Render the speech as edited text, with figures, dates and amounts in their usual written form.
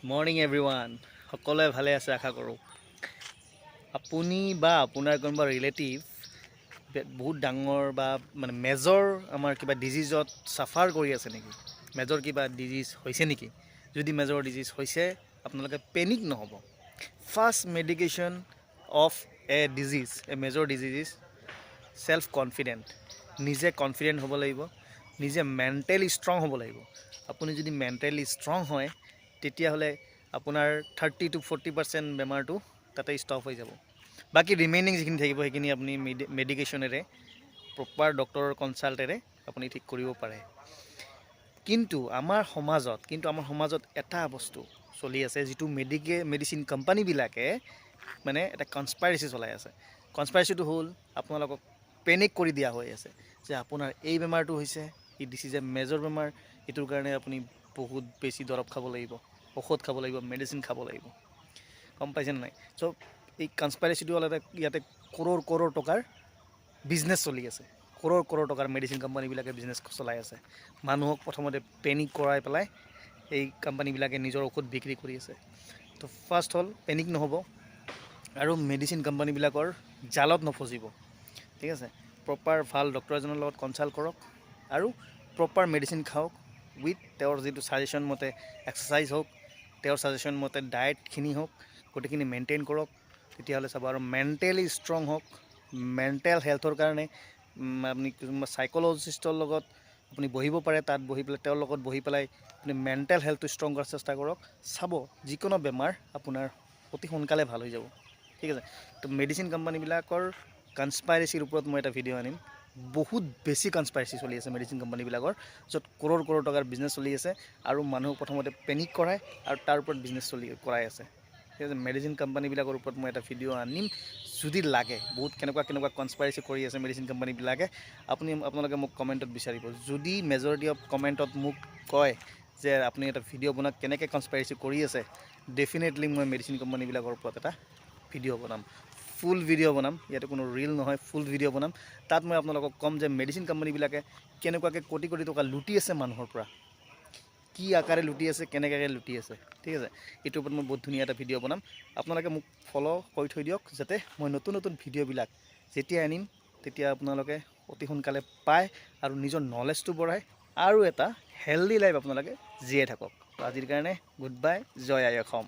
morning everyone সকলোৱে ভালে আছে আশা কৰোঁ আপুনি বা আপোনাৰ কোনোবা ৰিলেটিভ বহুত ডাঙৰ বা মানে মেজৰ আমাৰ কিবা ডিজিজত চাফাৰ কৰি আছে নেকি মেজৰ কিবা ডিজিজ হৈছে নেকি যদি মেজৰ ডিজিজ হৈছে আপোনালোকে পেনিক নহ'ব first medication of A disease A major disease is self confident নিজে কনফিডেণ্ট হ'ব লাগিব নিজে মেণ্টেলি ষ্ট্ৰং হ'ব লাগিব আপুনি যদি মেণ্টেলি ষ্ট্ৰং হয় তেতিয়াহ'লে আপোনাৰ 30 to 40% বেমাৰটো তাতে ষ্টপ হৈ যাব বাকী ৰিমেইনিং যিখিনি থাকিব সেইখিনি আপুনি মেডিকেশ্যনেৰে প্ৰপাৰ ডক্টৰৰ কনচাল্টেৰে আপুনি ঠিক কৰিব পাৰে কিন্তু আমাৰ সমাজত এটা বস্তু চলি আছে যিটো মেডিচিন কোম্পানীবিলাকে মানে এটা কনস্পাইৰেচি চলাই আছে কনস্পাইৰেচিটো হ'ল আপোনালোকক পেনিক কৰি দিয়া হৈ আছে যে আপোনাৰ এই বেমাৰটো হৈছে দিছ ইজ এ মেজৰ বেমাৰ এইটোৰ কাৰণে আপুনি বহুত বেছি দৰৱ খাব লাগিব ঔষধ খাব লাগিব মেডিচিন খাব লাগিব গম পাইছেনে নাই চ' এই কনস্পাইৰেচিটো হ'ল ইয়াতে কৰোৰ টকাৰ বিজনেছ চলি আছে কৰোৰ টকাৰ মেডিচিন কোম্পানীবিলাকে বিজনেছ চলাই আছে মানুহক প্ৰথমতে পেনিক কৰাই পেলাই এই কোম্পানীবিলাকে নিজৰ ঔষধ বিক্ৰী কৰি আছে তো ফাৰ্ষ্ট হ'ল পেনিক নহ'ব আৰু মেডিচিন কোম্পানীবিলাকৰ জালত নফচিব ঠিক আছে প্ৰপাৰ ভাল ডক্টৰ এজনৰ লগত কনচাল্ট কৰক আৰু প্ৰপাৰ মেডিচিন খাওক উইথ তেওঁৰ যিটো ছাজেশ্যন মতে এক্সাৰচাইজ হওক তেওঁৰ ছাজেশ্যন মতে ডায়েটখিনি হওক গোটেইখিনি মেইনটেইন কৰক তেতিয়াহ'লে চাব আৰু মেণ্টেলি ষ্ট্ৰং হওক মেণ্টেল হেল্থৰ কাৰণে আপুনি চাইক'লজিষ্টৰ লগত আপুনি বহিব পাৰে তাত বহি পেলাই তেওঁৰ লগত বহি পেলাই আপুনি মেণ্টেল হেল্থটো ষ্ট্ৰং কৰাৰ চেষ্টা কৰক চাব যিকোনো বেমাৰ আপোনাৰ অতি সোনকালে ভাল হৈ যাব ঠিক আছে তো মেডিচিন কোম্পানীবিলাকৰ কনস্পাইৰেচিৰ ওপৰত মই এটা ভিডিঅ' আনিম বহুত বেছি কনস্পাইৰেচি চলি আছে মেডিচিন কোম্পানীবিলাকৰ য'ত কৰোৰ টকাৰ বিজনেছ চলি আছে আৰু মানুহক প্ৰথমতে পেনিক কৰায় আৰু তাৰ ওপৰত বিজনেছ কৰাই আছে ঠিক আছে মেডিচিন কোম্পানীবিলাকৰ ওপৰত মই এটা ভিডিঅ' আনিম যদি লাগে বহুত কেনেকুৱা কনস্পাইৰেচি কৰি আছে মেডিচিন কোম্পানীবিলাকে আপোনালোকে মোক কমেণ্টত বিচাৰিব যদি মেজৰিটি অফ কমেণ্টত মোক কয় যে আপুনি এটা ভিডিঅ' বনাওক কেনেকৈ কনস্পাইৰেচি কৰি আছে ডেফিনেটলি মই মেডিচিন কোম্পানীবিলাকৰ ওপৰত এটা ভিডিঅ' বনাম ফুল ভিডিঅ' বনাম ইয়াতে কোনো ৰিল নহয় ফুল ভিডিঅ' বনাম তাত মই আপোনালোকক ক'ম যে মেডিচিন কোম্পানীবিলাকে কেনেকুৱাকৈ কোটি টকা লুটি আছে মানুহৰ পৰা কি আকাৰে লুটি আছে কেনেকৈ লুটি আছে ঠিক আছে এইটোৰ ওপৰত মই বহুত ধুনীয়া এটা ভিডিঅ' বনাম আপোনালোকে মোক ফ'ল' কৰি থৈ দিয়ক যাতে মই নতুন ভিডিঅ'বিলাক যেতিয়া আনিম তেতিয়া আপোনালোকে অতি সোনকালে পায় আৰু নিজৰ নলেজটো বঢ়ায় আৰু এটা হেল্ডি লাইফ আপোনালোকে জীয়াই থাকক আজিৰ কাৰণে গুড বাই জয় আই অসম